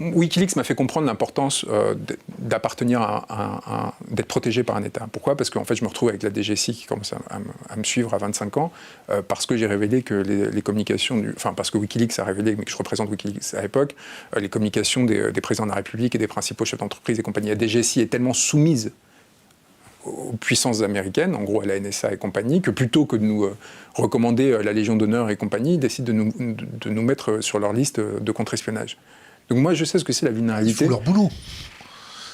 Wikileaks m'a fait comprendre l'importance d'appartenir d'être protégé par un État. Pourquoi ? Parce qu'en fait, je me retrouve avec la DGSI qui commence à me suivre à 25 ans, parce que j'ai révélé que les communications, parce que Wikileaks a révélé, mais que je représente Wikileaks à l'époque, les communications des présidents de la République et des principaux chefs d'entreprise et compagnie. La DGSI est tellement soumise aux puissances américaines, en gros à la NSA et compagnie, que plutôt que de nous recommander la Légion d'honneur et compagnie, ils décident de nous mettre sur leur liste de contre-espionnage. Donc moi, je sais ce que c'est la vulnérabilité. Ils font leur boulot.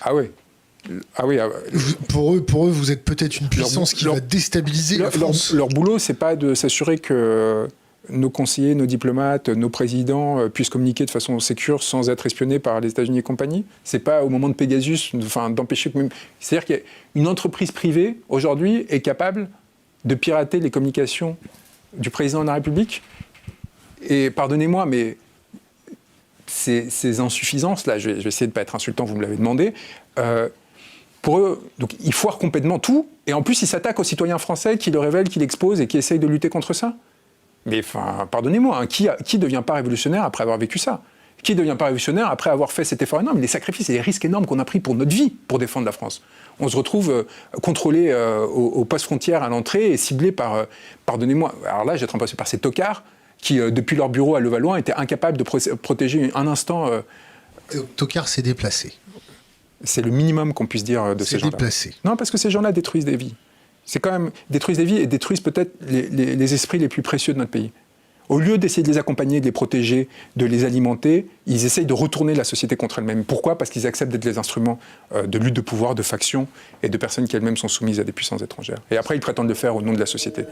Ah oui. Ah oui. Pour eux, vous êtes peut-être une puissance qui va déstabiliser la France. Leur boulot, c'est pas de s'assurer que nos conseillers, nos diplomates, nos présidents puissent communiquer de façon sécure sans être espionnés par les États-Unis et compagnie. C'est pas au moment de Pegasus, d'empêcher que... C'est-à-dire qu'une entreprise privée, aujourd'hui, est capable de pirater les communications du président de la République. Et pardonnez-moi, mais ces insuffisances-là, je vais essayer de ne pas être insultant, vous me l'avez demandé, pour eux, donc, ils foirent complètement tout, et en plus, ils s'attaquent aux citoyens français qui le révèlent, qui l'exposent et qui essayent de lutter contre ça. Mais pardonnez-moi, hein, qui ne devient pas révolutionnaire après avoir vécu ça ? Qui ne devient pas révolutionnaire après avoir fait cet effort énorme ? Les sacrifices et les risques énormes qu'on a pris pour notre vie, pour défendre la France. On se retrouve contrôlé au poste frontière à l'entrée et ciblé par, pardonnez-moi, alors là, j'étais embrassé par ces tocards qui, depuis leur bureau à Levallois, étaient incapables de protéger un instant... Tocard s'est déplacé. C'est le minimum qu'on puisse dire de ces gens-là. Déplacé. Non, parce que ces gens-là détruisent des vies. C'est quand même... détruisent des vies et détruisent peut-être les esprits les plus précieux de notre pays. Au lieu d'essayer de les accompagner, de les protéger, de les alimenter, ils essayent de retourner la société contre elle-même. Pourquoi ? Parce qu'ils acceptent d'être les instruments de lutte de pouvoir, de factions et de personnes qui elles-mêmes sont soumises à des puissances étrangères. Et après, ils prétendent le faire au nom de la société.